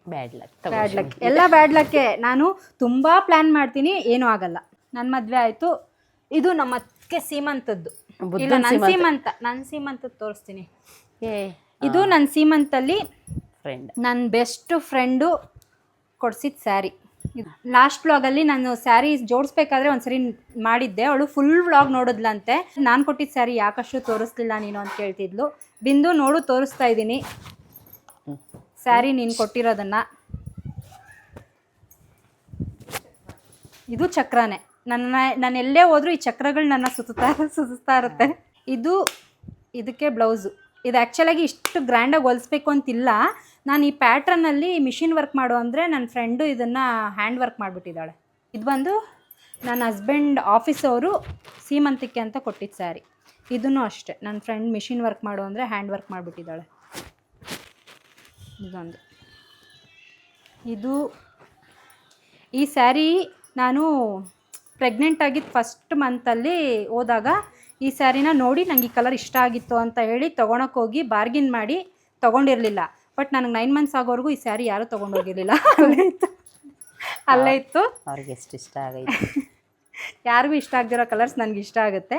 ಬ್ಯಾಡ್ ಲಕ್ ಎಲ್ಲ ಬ್ಯಾಡ್ ಲಕ್ಕೆ. ನಾನು ತುಂಬ ಪ್ಲ್ಯಾನ್ ಮಾಡ್ತೀನಿ, ಏನೂ ಆಗಲ್ಲ. ನನ್ನ ಮದುವೆ ಆಯಿತು. ಇದು ನಮ್ಮ ಅದಕ್ಕೆ ಸೀಮಂತದ್ದು. ಇಲ್ಲ, ನನ್ನ ಸೀಮಂತದ್ದು ತೋರಿಸ್ತೀನಿ. ಇದು ನನ್ನ ಸೀಮಂತಲ್ಲಿ ನನ್ನ ಬೆಸ್ಟ್ ಫ್ರೆಂಡು ಕೊಡ್ಸಿದ ಸ್ಯಾರಿ. ಲಾಸ್ಟ್ ವ್ಲಾಗಲ್ಲಿ ನಾನು ಸ್ಯಾರಿ ಜೋಡಿಸ್ಬೇಕಾದ್ರೆ ಒಂದ್ಸರಿ ಮಾಡಿದ್ದೆ, ಅವಳು ಫುಲ್ ವ್ಲಾಗ್ ನೋಡಿದ್ಲಂತೆ. ನಾನು ಕೊಟ್ಟಿದ್ದ ಸ್ಯಾರಿ ಯಾಕಷ್ಟು ತೋರಿಸ್ಲಿಲ್ಲ ನೀನು ಅಂತ ಕೇಳ್ತಿದ್ಲು. ಬಿಂದು ನೋಡು ತೋರಿಸ್ತಾ ಇದ್ದೀನಿ ಸ್ಯಾರಿ ನೀನು ಕೊಟ್ಟಿರೋದನ್ನು. ಇದು ಚಕ್ರನೇ, ನಾನು ಎಲ್ಲೇ ಹೋದರೂ ಈ ಚಕ್ರಗಳು ನನ್ನ ಸುತ್ತಾ ಇರುತ್ತೆ. ಇದಕ್ಕೆ ಬ್ಲೌಸು. ಇದು ಆ್ಯಕ್ಚುಲಾಗಿ ಇಷ್ಟು ಗ್ರ್ಯಾಂಡಾಗಿ ಹೊಲಿಸ್ಬೇಕು ಅಂತಿಲ್ಲ. ನಾನು ಈ ಪ್ಯಾಟ್ರನಲ್ಲಿ ಮಿಷಿನ್ ವರ್ಕ್ ಮಾಡು ಅಂದರೆ ನನ್ನ ಫ್ರೆಂಡು ಇದನ್ನು ಹ್ಯಾಂಡ್ ವರ್ಕ್ ಮಾಡಿಬಿಟ್ಟಿದ್ದಾಳೆ. ಇದು ಬಂದು ನನ್ನ ಹಸ್ಬೆಂಡ್ ಆಫೀಸವರು ಸೀಮಂತಕ್ಕೆ ಅಂತ ಕೊಟ್ಟಿದ್ದು ಸ್ಯಾರಿ. ಇದನ್ನು ಅಷ್ಟೇ ನನ್ನ ಫ್ರೆಂಡ್ ಮಿಷಿನ್ ವರ್ಕ್ ಮಾಡು ಅಂದರೆ ಹ್ಯಾಂಡ್ ವರ್ಕ್ ಮಾಡಿಬಿಟ್ಟಿದ್ದಾಳೆ. ಇದೊಂದು. ಈ ಸ್ಯಾರಿ ನಾನು ಪ್ರೆಗ್ನೆಂಟ್ ಆಗಿದ್ದು ಫಸ್ಟ್ ಮಂತಲ್ಲಿ ಹೋದಾಗ ಈ ಸ್ಯಾರಿನ ನೋಡಿ ನನಗೆ ಈ ಕಲರ್ ಇಷ್ಟ ಆಗಿತ್ತು ಅಂತ ಹೇಳಿ ತೊಗೊಳಕ್ಕೆ ಹೋಗಿ ಬಾರ್ಗಿನ್ ಮಾಡಿ ತೊಗೊಂಡಿರಲಿಲ್ಲ. ಬಟ್ ನನಗೆ 9 ಮಂತ್ಸ್ ಆಗೋವರೆಗೂ ಈ ಸ್ಯಾರಿ ಯಾರೂ ತೊಗೊಂಡೋಗಿರಲಿಲ್ಲ, ಅಲ್ಲೇ ಇತ್ತು. ಅವ್ರಿಗೆ ಎಷ್ಟು ಇಷ್ಟ ಆಗೈತೆ. ಯಾರಿಗೂ ಇಷ್ಟ ಆಗದಿರೋ ಕಲರ್ಸ್ ನನಗೆ ಇಷ್ಟ ಆಗುತ್ತೆ.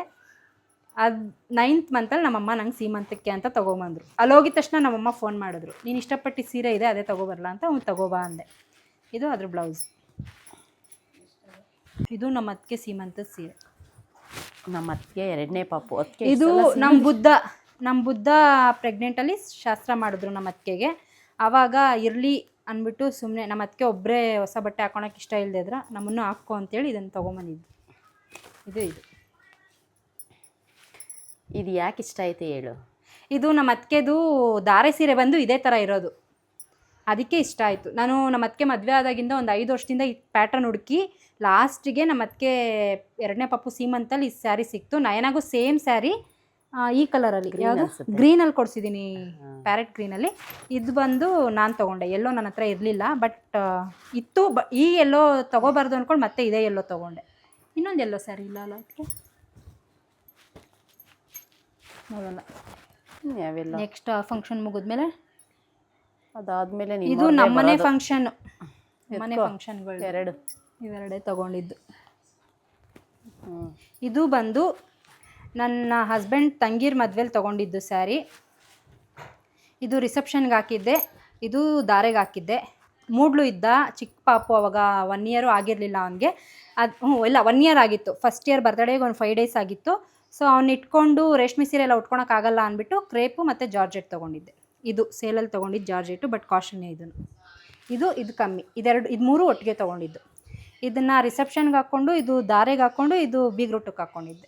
ಅದು 9th ಮಂತಲ್ಲಿ ನಮ್ಮಮ್ಮ ನಂಗೆ ಸೀಮಂತಕ್ಕೆ ಅಂತ ತೊಗೊಂಬಂದರು. ಅಲ್ಲಿ ಹೋಗಿದ ತಕ್ಷಣ ನಮ್ಮಮ್ಮ ಫೋನ್ ಮಾಡಿದ್ರು, ನೀನು ಇಷ್ಟಪಟ್ಟು ಸೀರೆ ಇದೆ ಅದೇ ತೊಗೊಬರಲ್ಲ ಅಂತ. ಅವ್ನು ತಗೋಬಾ ಅಂದೆ. ಇದು ಅದ್ರ ಬ್ಲೌಸ್. ಇದು ನಮ್ಮ ಅತ್ತಿಗೆ ಸೀಮಂತದ ಸೀರೆ. ನಮ್ಮ ಅತ್ತಿಗೆ 2ನೇ ಪಾಪು. ಇದು ನಮ್ಮ ಬುದ್ಧ ಪ್ರೆಗ್ನೆಂಟಲ್ಲಿ ಶಾಸ್ತ್ರ ಮಾಡಿದ್ರು ನಮ್ಮ ಅತ್ತಿಗೆಗೆ. ಆವಾಗ ಇರಲಿ ಅಂದ್ಬಿಟ್ಟು ಸುಮ್ಮನೆ ನಮ್ಮ ಅತ್ತಿಗೆ ಒಬ್ಬರೇ ಹೊಸ ಬಟ್ಟೆ ಹಾಕೊಳಕ್ಕೆ ಇಷ್ಟ ಇಲ್ಲದಿದ್ರೆ ನಮ್ಮನ್ನು ಹಾಕೋ ಅಂತೇಳಿ ಇದನ್ನು ತೊಗೊಂಬಂದಿದ್ದು. ಇದು ಯಾಕೆ ಇಷ್ಟ ಆಯ್ತು ಹೇಳು. ಇದು ನಮ್ಮ ಅತ್ತಿಗೆದು ಧಾರೆ ಸೀರೆ ಬಂದು ಇದೇ ಥರ ಇರೋದು, ಅದಕ್ಕೆ ಇಷ್ಟ ಆಯಿತು. ನಾನು ನಮ್ಮ ಅತ್ತಿಗೆ ಮದುವೆ ಆದಾಗಿಂದ ಒಂದು 5 ವರ್ಷದಿಂದ ಈ ಪ್ಯಾಟ್ರನ್ ಹುಡುಕಿ ಲಾಸ್ಟಿಗೆ ನಮ್ಮ ಅತ್ತಿಗೆ 2ನೇ ಪಾಪು ಸೀಮಂತಲ್ಲಿ ಈ ಸ್ಯಾರಿ ಸಿಕ್ತು. ನಯನಾಗೂ ಸೇಮ್ ಸ್ಯಾರಿ ಈ ಕಲರಲ್ಲಿ, ಯಾವುದು ಗ್ರೀನಲ್ಲಿ ಕೊಡಿಸಿದ್ದೀನಿ, ಪ್ಯಾರೆಟ್ ಗ್ರೀನಲ್ಲಿ. ಇದು ಬಂದು ನಾನು ತೊಗೊಂಡೆ. ಎಲ್ಲೋ ನನ್ನ ಹತ್ರ ಇರಲಿಲ್ಲ, ಬಟ್ ಇತ್ತು. ಈ ಎಲ್ಲೋ ತೊಗೋಬಾರ್ದು ಅಂದ್ಕೊಂಡು ಮತ್ತೆ ಇದೇ ಎಲ್ಲೋ ತೊಗೊಂಡೆ. ಇನ್ನೊಂದು ಎಲ್ಲೋ ಸ್ಯಾರಿ ಇಲ್ಲ ಅಲ್ಲ ಅದಕ್ಕೆ ನೋಡೋಲ್ಲ. ಯಾವೆಲ್ಲ ನೆಕ್ಸ್ಟ್ ಫಂಕ್ಷನ್ ಮುಗಿದ್ಮೇಲೆ ಅದಾದಮೇಲೆ ಇದು ನಮ್ಮನೆ ಫಂಕ್ಷನ್ನು, ಮನೆ ಫಂಕ್ಷನ್ಗಳು ಇವೆರಡೇ ತೊಗೊಂಡಿದ್ದು. ಇದು ಬಂದು ನನ್ನ ಹಸ್ಬೆಂಡ್ ತಂಗೀರ್ ಮದುವೆಲಿ ತೊಗೊಂಡಿದ್ದು ಸ್ಯಾರಿ. ಇದು ರಿಸೆಪ್ಷನ್ಗೆ ಹಾಕಿದ್ದೆ, ಇದು ದಾರೆಗೆ ಹಾಕಿದ್ದೆ. ಮೂಡ್ಲು ಇದ್ದ ಚಿಕ್ಕ ಪಾಪು, ಅವಾಗ 1 ಇಯರು ಆಗಿರಲಿಲ್ಲ ಅವನಿಗೆ. ಇಲ್ಲ 1 ಇಯರ್ ಆಗಿತ್ತು. ಫಸ್ಟ್ ಇಯರ್ ಬರ್ತ್ಡೇಗೆ ಒಂದು 5 ಡೇಸ್ ಆಗಿತ್ತು. ಸೊ ಅವ್ನು ಇಟ್ಕೊಂಡು ರೇಷ್ಮೆ ಸೀರೆ ಎಲ್ಲ ಉಟ್ಕೊಳಕ್ಕಾಗಲ್ಲ ಅಂದ್ಬಿಟ್ಟು ಕ್ರೇಪು ಮತ್ತು ಜಾರ್ಜೆಟ್ ತೊಗೊಂಡಿದ್ದೆ. ಇದು ಸೇಲಲ್ಲಿ ತೊಗೊಂಡಿದ್ದು ಜಾರ್ಜೆಟು, ಬಟ್ ಕಾಸ್ಟ್ಲಿನೇ ಇದನ್ನು. ಇದು ಕಮ್ಮಿ. ಇದು 3 ಒಟ್ಟಿಗೆ ತೊಗೊಂಡಿದ್ದು. ಇದನ್ನು ರಿಸೆಪ್ಷನ್ಗೆ ಹಾಕ್ಕೊಂಡು, ಇದು ದಾರೆಗೆ ಹಾಕ್ಕೊಂಡು, ಇದು ಬೀಗ್ರೂಟಕ್ಕೆ ಹಾಕ್ಕೊಂಡಿದ್ದೆ.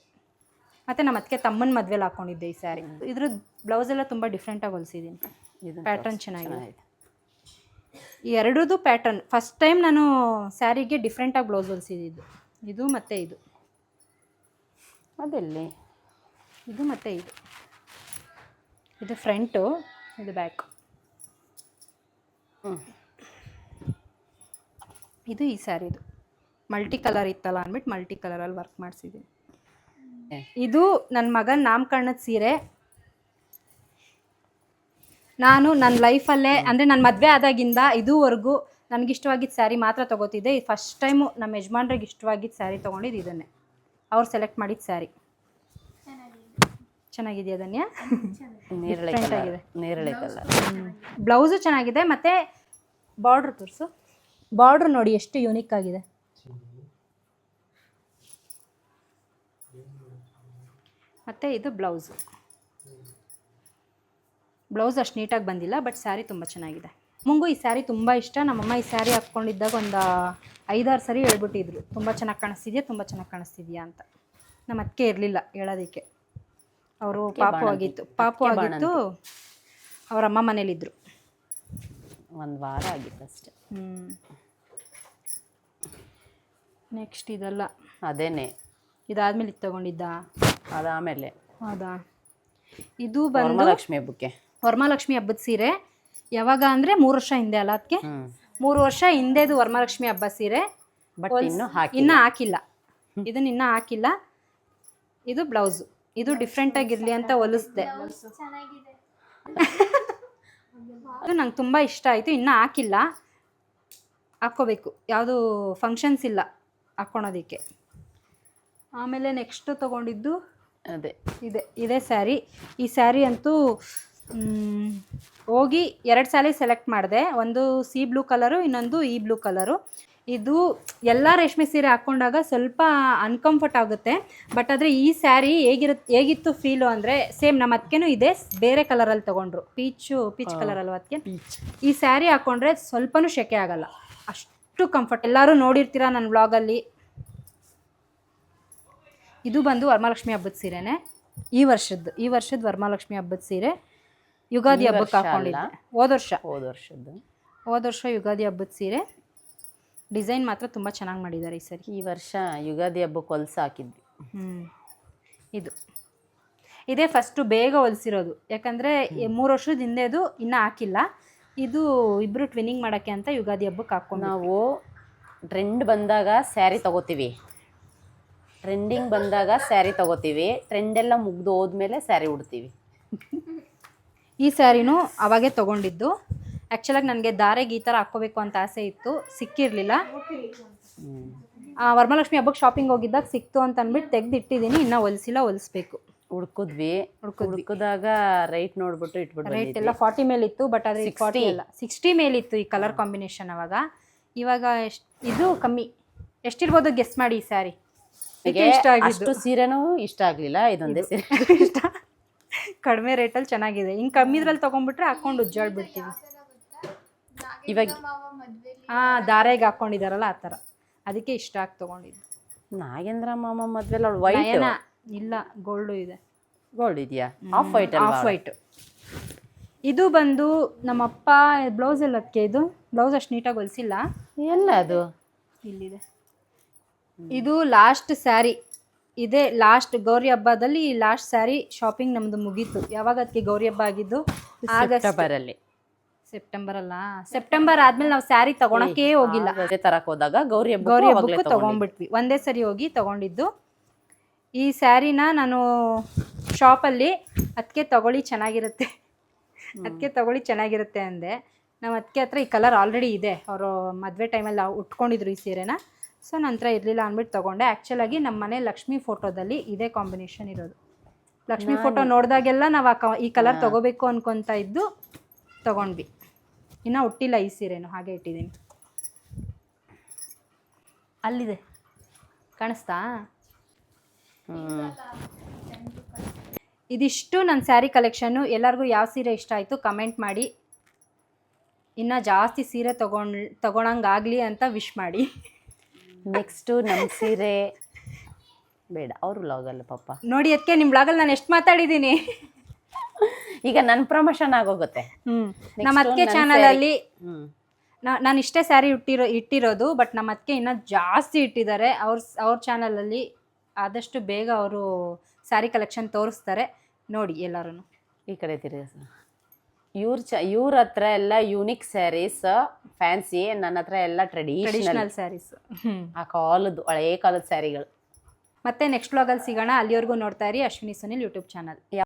ಮತ್ತು ನಮ್ಮ ಅದಕ್ಕೆ ತಮ್ಮನ ಮದುವೆಲಿ ಹಾಕ್ಕೊಂಡಿದ್ದೆ ಈ ಸ್ಯಾರಿ. ಇದ್ರ ಬ್ಲೌಸ್ ಎಲ್ಲ ತುಂಬ ಡಿಫ್ರೆಂಟಾಗಿ ಹೊಲಿಸಿದ್ದೀನಿ. ಪ್ಯಾಟ್ರನ್ ಚೆನ್ನಾಗಿದೆ. ಈ ಎರಡೂ ಪ್ಯಾಟ್ರನ್ ಫಸ್ಟ್ ಟೈಮ್ ನಾನು ಸ್ಯಾರಿಗೆ ಡಿಫ್ರೆಂಟಾಗಿ ಬ್ಲೌಸ್ ಹೊಲಿಸಿದ್ದು. ಇದು ಮತ್ತು ಇದು ಅದೆಲ್ಲಿ ಇದು ಮತ್ತು ಇದು ಫ್ರಂಟು, ಇದು ಬ್ಯಾಕ್. ಇದು ಈ ಸ್ಯಾರಿದು ಮಲ್ಟಿ ಕಲರ್ ಇತ್ತಲ್ಲ ಅಂದ್ಬಿಟ್ಟು ಮಲ್ಟಿ ಕಲರಲ್ಲಿ ವರ್ಕ್ ಮಾಡಿಸಿದ್ದೀನಿ. ಇದು ನನ್ನ ಮಗನ ನಾಮಕರಣದ ಸೀರೆ. ನಾನು ನನ್ನ ಲೈಫಲ್ಲೇ ಅಂದರೆ ನನ್ನ ಮದುವೆ ಆದಾಗಿಂದ ಇದುವರೆಗೂ ನನಗಿಷ್ಟವಾಗಿದ್ದ ಸ್ಯಾರಿ ಮಾತ್ರ ತೊಗೋತಿದ್ದೆ. ಇದು ಫಸ್ಟ್ ಟೈಮು ನಮ್ಮ ಯಜಮಾನ್ರಿಗೆ ಇಷ್ಟವಾಗಿದ್ದ ಸ್ಯಾರಿ ತೊಗೊಂಡಿದ್ದು ಇದನ್ನೇ. ಅವ್ರು ಸೆಲೆಕ್ಟ್ ಮಾಡಿದ ಸ್ಯಾರಿ ಚೆನ್ನಾಗಿದೆಯಾ ಧನ್ಯ? ನೇರಳೆ ಕಲರ್. ಬ್ಲೌಸು ಚೆನ್ನಾಗಿದೆ. ಮತ್ತು ಬಾರ್ಡ್ರ್ ತೋರಿಸು. ಬಾರ್ಡ್ರ್ ನೋಡಿ ಎಷ್ಟು ಯೂನಿಕ್ ಆಗಿದೆ. ಮತ್ತು ಇದು ಬ್ಲೌಸು. ಬ್ಲೌಸ್ ಅಷ್ಟು ನೀಟಾಗಿ ಬಂದಿಲ್ಲ, ಬಟ್ ಸ್ಯಾರಿ ತುಂಬ ಚೆನ್ನಾಗಿದೆ. ನಮಗೂ ಈ ಸ್ಯಾರಿ ತುಂಬ ಇಷ್ಟ. ನಮ್ಮಮ್ಮ ಈ ಸ್ಯಾರಿ ಹಾಕ್ಕೊಂಡಿದ್ದಾಗ ಒಂದು 5-6 ಸರಿ ಹೇಳ್ಬಿಟ್ಟಿದ್ರು, ತುಂಬ ಚೆನ್ನಾಗಿ ಕಾಣಿಸ್ತಿದ್ಯಾ, ತುಂಬ ಚೆನ್ನಾಗಿ ಕಾಣಿಸ್ತಿದ್ಯಾ ಅಂತ. ನಮ್ಮ ಅದಕ್ಕೆ ಇರಲಿಲ್ಲ ಹೇಳೋದಕ್ಕೆ. ಅವರು ಪಾಪು ಆಗಿತ್ತು, ಅವ್ರ ಅಮ್ಮ ಮನೇಲಿದ್ದರು. 1 ವಾರ ಆಗಿತ್ತು ಅಷ್ಟೆ. ನೆಕ್ಸ್ಟ್ ಇದೆಲ್ಲ ಅದೇನೆ, ಇದಾದ್ಮೇಲೆ ಇದು ತಗೊಂಡಿದ್ದ. ಅದಾದಮೇಲೆ ಹೌದಾ? ಇದು ಬಂದು ವರಮಹಾಲಕ್ಷ್ಮಿ ಹಬ್ಬಕ್ಕೆ, ವರಮಹಾಲಕ್ಷ್ಮಿ ಹಬ್ಬದ ಸೀರೆ. ಯಾವಾಗ ಅಂದರೆ 3 ವರ್ಷ ಹಿಂದೆ ಅಲ್ಲ ಅದಕ್ಕೆ, 3 ವರ್ಷ ಹಿಂದೆದು ವರಮಹಾಲಕ್ಷ್ಮಿ ಹಬ್ಬ ಸೀರೆ. ಬಟ್ ಇನ್ನೂ ಹಾಕಿಲ್ಲ, ಇದನ್ನ ಇನ್ನೂ ಹಾಕಿಲ್ಲ. ಇದು ಬ್ಲೌಸು. ಇದು ಡಿಫ್ರೆಂಟ್ ಆಗಿರಲಿ ಅಂತ ಹೊಲಿಸ್ದೆ. ಇದು ನಂಗೆ ತುಂಬ ಇಷ್ಟ ಆಯಿತು. ಇನ್ನೂ ಹಾಕಿಲ್ಲ, ಹಾಕ್ಕೋಬೇಕು. ಯಾವುದು ಫಂಕ್ಷನ್ಸ್ ಇಲ್ಲ ಹಾಕ್ಕೊಳೋದಕ್ಕೆ. ಆಮೇಲೆ ನೆಕ್ಸ್ಟು ತೊಗೊಂಡಿದ್ದು ಇದೇ ಸ್ಯಾರಿ. ಈ ಸ್ಯಾರಿ ಅಂತೂ ಹೋಗಿ 2 ಸ್ಯಾರಿ ಸೆಲೆಕ್ಟ್ ಮಾಡಿದೆ. ಒಂದು ಸಿ ಬ್ಲೂ ಕಲರು, ಇನ್ನೊಂದು ಈ ಬ್ಲೂ ಕಲರು. ಇದು ಎಲ್ಲ ರೇಷ್ಮೆ ಸೀರೆ ಹಾಕ್ಕೊಂಡಾಗ ಸ್ವಲ್ಪ ಅನ್ಕಂಫರ್ಟ್ ಆಗುತ್ತೆ. ಬಟ್ ಆದರೆ ಈ ಸ್ಯಾರಿ ಹೇಗಿತ್ತು ಫೀಲು ಅಂದರೆ, ಸೇಮ್ ನಮ್ಮ ಅದಕ್ಕೇನು ಇದೆ, ಬೇರೆ ಕಲರಲ್ಲಿ ತೊಗೊಂಡ್ರು. ಪೀಚ್ ಕಲರ್ ಅಲ್ವ ಅದಕ್ಕೆ. ಈ ಸ್ಯಾರಿ ಹಾಕ್ಕೊಂಡ್ರೆ ಸ್ವಲ್ಪನೂ ಶೆಕೆ ಆಗಲ್ಲ, ಅಷ್ಟು ಕಂಫರ್ಟ್. ಎಲ್ಲರೂ ನೋಡಿರ್ತೀರ ನನ್ನ ವ್ಲಾಗಲ್ಲಿ. ಇದು ಬಂದು ವರಮಹಾಲಕ್ಷ್ಮಿ ಹಬ್ಬದ ಸೀರೆನೇ. ಈ ವರ್ಷದ ವರಮಹಾಲಕ್ಷ್ಮಿ ಹಬ್ಬದ ಸೀರೆ. ಯುಗಾದಿ ಹಬ್ಬಕ್ಕೆ ಹಾಕ್ಕೊಂಡಿದ್ದೆ ಹೋದ ವರ್ಷ ಯುಗಾದಿ ಹಬ್ಬದ ಸೀರೆ. ಡಿಸೈನ್ ಮಾತ್ರ ತುಂಬ ಚೆನ್ನಾಗಿ ಮಾಡಿದ್ದಾರೆ ಈ ಸರಿ. ಈ ವರ್ಷ ಯುಗಾದಿ ಹಬ್ಬಕ್ಕೆ ಹೊಲ್ಸು ಹಾಕಿದ್ವಿ. ಇದೇ ಫಸ್ಟು ಬೇಗ ಹೊಲಿಸಿರೋದು, ಯಾಕಂದರೆ 3 ವರ್ಷದ ಹಿಂದೆದು ಇನ್ನೂ ಹಾಕಿಲ್ಲ. ಇದು ಇಬ್ಬರು ಟ್ವಿನ್ನಿಂಗ್ ಮಾಡೋಕ್ಕೆ ಅಂತ ಯುಗಾದಿ ಹಬ್ಬಕ್ಕೆ ಹಾಕ್ಕೊಂಡು. ನಾವು ಟ್ರೆಂಡ್ ಬಂದಾಗ ಸ್ಯಾರಿ ತೊಗೋತೀವಿ, ಟ್ರೆಂಡಿಂಗ್ ಬಂದಾಗ ಸ್ಯಾರಿ ತೊಗೋತೀವಿ, ಟ್ರೆಂಡೆಲ್ಲ ಮುಗ್ದು ಹೋದ್ಮೇಲೆ ಸ್ಯಾರಿ ಉಡ್ತೀವಿ. ಈ ಸ್ಯಾರಿನೂ ಅವಾಗೇ ತೊಗೊಂಡಿದ್ದು. ಆ್ಯಕ್ಚುಲಾಗಿ ನನಗೆ ದಾರೆಗೆ ಈ ಥರ ಹಾಕ್ಕೋಬೇಕು ಅಂತ ಆಸೆ ಇತ್ತು, ಸಿಕ್ಕಿರಲಿಲ್ಲ. ವರಮಹಾಲಕ್ಷ್ಮಿ ಹಬ್ಬಕ್ಕೆ ಶಾಪಿಂಗ್ ಹೋಗಿದ್ದಾಗ ಸಿಕ್ತು ಅಂತ ಅಂದ್ಬಿಟ್ಟು ತೆಗೆದಿಟ್ಟಿದ್ದೀನಿ. ಇನ್ನೂ ಹೊಲಿಸ್ಬೇಕು. ಹುಡ್ಕಿದಾಗ ರೈಟ್ ನೋಡ್ಬಿಟ್ಟು ಇಟ್ಬಿಟ್ಟು ರೈಟ್ ಎಲ್ಲ 40 ಮೇಲಿತ್ತು, ಬಟ್ ಆದರೆ 40 ಅಲ್ಲ 60 ಮೇಲಿತ್ತು ಈ ಕಲರ್ ಕಾಂಬಿನೇಷನ್. ಇವಾಗ ಇದು ಕಮ್ಮಿ. ಎಷ್ಟಿರ್ಬೋದು ಗೆಸ್ ಮಾಡಿ ಈ ಸ್ಯಾರಿ. ಅಷ್ಟು ಸೀರೆನೂ ಇಷ್ಟ ಆಗಲಿಲ್ಲ, ಇದೊಂದೇ ಸೀರೆ ಇಷ್ಟ. ಕಡಿಮೆ ರೇಟಲ್ಲಿ ಚೆನ್ನಾಗಿದೆ. ಹಿಂಗೆ ಕಮ್ಮಿದ್ರಲ್ಲಿ ತೊಗೊಂಡ್ಬಿಟ್ರೆ ಹಾಕ್ಕೊಂಡು ಉಜ್ಜಾಡ್ಬಿಡ್ತೀವಿ. ಇವಾಗ ದಾರೆಗೆ ಹಾಕ್ಕೊಂಡಿದ್ದಾರಲ್ಲ ಆ ಥರ, ಅದಕ್ಕೆ ಇಷ್ಟ ಆಗಿ ತೊಗೊಂಡಿದ್ದು. ನಾಗೇಂದ್ರ ಮಾಮ ಮದ್ವೆಲ್ಲ ವೈಟ್ ಇಲ್ಲ, ಗೋಲ್ಡು ಇದೆ. ಗೋಲ್ಡ್ ಇದೆಯಾ? Of white. ಇದು ಬಂದು ನಮ್ಮಪ್ಪ ಬ್ಲೌಸ್ ಎಲ್ಲ ಅದಕ್ಕೆ. ಇದು ಬ್ಲೌಸ್ ಅಷ್ಟು ನೀಟಾಗಿ ಹೊಲಿಸಿಲ್ಲ. ಎಲ್ಲ ಅದು ಇಲ್ಲಿದೆ. ಇದು ಲಾಸ್ಟ್ ಸ್ಯಾರಿ. ಇದೇ ಲಾಸ್ಟ್ ಗೌರಿ ಹಬ್ಬದಲ್ಲಿ ಲಾಸ್ಟ್ ಸ್ಯಾರಿ ಶಾಪಿಂಗ್ ನಮ್ಮದು ಮುಗೀತು. ಯಾವಾಗ ಅದಕ್ಕೆ ಗೌರಿ ಹಬ್ಬ ಆಗಿದ್ದು? ಸೆಪ್ಟೆಂಬರ್ ಆದ್ಮೇಲೆ ನಾವು ಸ್ಯಾರಿ ತಗೊಳಕ್ಕೆ ಹೋಗಿಲ್ಲ. ತರಕ್ ಹೋದಾಗ ಗೌರಿ ಹಬ್ಬಕ್ಕೂ ತಗೊಂಡ್ಬಿಟ್ವಿ. ಒಂದೇ ಸರಿ ಹೋಗಿ ತಗೊಂಡಿದ್ದು. ಈ ಸ್ಯಾರಿನ ನಾನು ಶಾಪಲ್ಲಿ ಅದಕ್ಕೆ ತಗೊಳ್ಳಿ ಚೆನ್ನಾಗಿರುತ್ತೆ ಅಂದೆ. ನಮ್ಮ ಅದಕ್ಕೆ ಹತ್ರ ಈ ಕಲರ್ ಆಲ್ರೆಡಿ ಇದೆ, ಅವರು ಮದುವೆ ಟೈಮಲ್ಲಿ ಉಟ್ಕೊಂಡಿದ್ರು ಈ ಸೀರೆನ. ಸೊ ನಂತರ ಇರಲಿಲ್ಲ ಅಂದ್ಬಿಟ್ಟು ತೊಗೊಂಡೆ. ಆ್ಯಕ್ಚುಲಾಗಿ ನಮ್ಮ ಮನೆ ಲಕ್ಷ್ಮಿ ಫೋಟೋದಲ್ಲಿ ಇದೇ ಕಾಂಬಿನೇಷನ್ ಇರೋದು. ಲಕ್ಷ್ಮಿ ಫೋಟೋ ನೋಡಿದಾಗೆಲ್ಲ ನಾವು ಈ ಕಲರ್ ತೊಗೋಬೇಕು ಅನ್ಕೊತಾ ಇದ್ದು ತೊಗೊಂಡ್ವಿ. ಇನ್ನೂ ಹುಟ್ಟಿಲ್ಲ ಈ ಸೀರೆನು, ಹಾಗೆ ಇಟ್ಟಿದ್ದೀನಿ. ಅಲ್ಲಿದೆ, ಕಾಣಿಸ್ತಾ? ಇದಿಷ್ಟು ನನ್ನ ಸ್ಯಾರಿ ಕಲೆಕ್ಷನ್ನು. ಎಲ್ಲರಿಗೂ ಯಾವ ಸೀರೆ ಇಷ್ಟ ಆಯಿತು ಕಮೆಂಟ್ ಮಾಡಿ. ಇನ್ನೂ ಜಾಸ್ತಿ ಸೀರೆ ತಗೊಳಂಗಾಗಲಿ ಅಂತ ವಿಶ್ ಮಾಡಿ. ನೆಕ್ಸ್ಟು ನಮ್ಮ ಸೀರೆ ಬೇಡ, ಅವ್ರ ವ್ಲಾಗಲ್ಲ ಪಾಪ ನೋಡಿ. ಅದಕ್ಕೆ ನಿಮ್ಮ ವ್ಲಾಗಲ್ಲಿ ನಾನು ಎಷ್ಟು ಮಾತಾಡಿದ್ದೀನಿ. ಈಗ ನನ್ನ ಪ್ರಮೋಷನ್ ಆಗೋಗುತ್ತೆ. ನಮ್ಮ ಅದಕ್ಕೆ ಚಾನಲಲ್ಲಿ ನಾನು ಇಷ್ಟೇ ಸ್ಯಾರಿ ಇಟ್ಟಿರೋದು, ಬಟ್ ನಮ್ಮ ಅದಕ್ಕೆ ಇನ್ನೂ ಜಾಸ್ತಿ ಇಟ್ಟಿದ್ದಾರೆ. ಅವ್ರ ಚಾನಲಲ್ಲಿ ಆದಷ್ಟು ಬೇಗ ಅವರು ಸ್ಯಾರಿ ಕಲೆಕ್ಷನ್ ತೋರಿಸ್ತಾರೆ, ನೋಡಿ ಎಲ್ಲರೂ. ಈ ಕಡೆ ತಿರುಗಿ. ಇವ್ರ ಹತ್ರ ಎಲ್ಲ ಯೂನಿಕ್ ಸ್ಯಾರೀಸ್ ಫ್ಯಾನ್ಸಿ, ನನ್ನ ಹತ್ರ ಎಲ್ಲ ಟ್ರೆಡಿಷನಲ್ ಸ್ಯಾರೀಸ್, ಆ ಕಾಲದ್ದು ಹಳೇ ಕಾಲದ ಸ್ಯಾರಿಗಳು. ಮತ್ತೆ ನೆಕ್ಸ್ಟ್ ವ್ಲಾಗಲ್ಲಿ ಸಿಗೋಣ. ಅಲ್ಲಿವರೆಗೂ ನೋಡ್ತಾ ಇರಿ ಅಶ್ವಿನಿ ಸುನಿಲ್ ಯೂಟ್ಯೂಬ್ ಚಾನಲ್.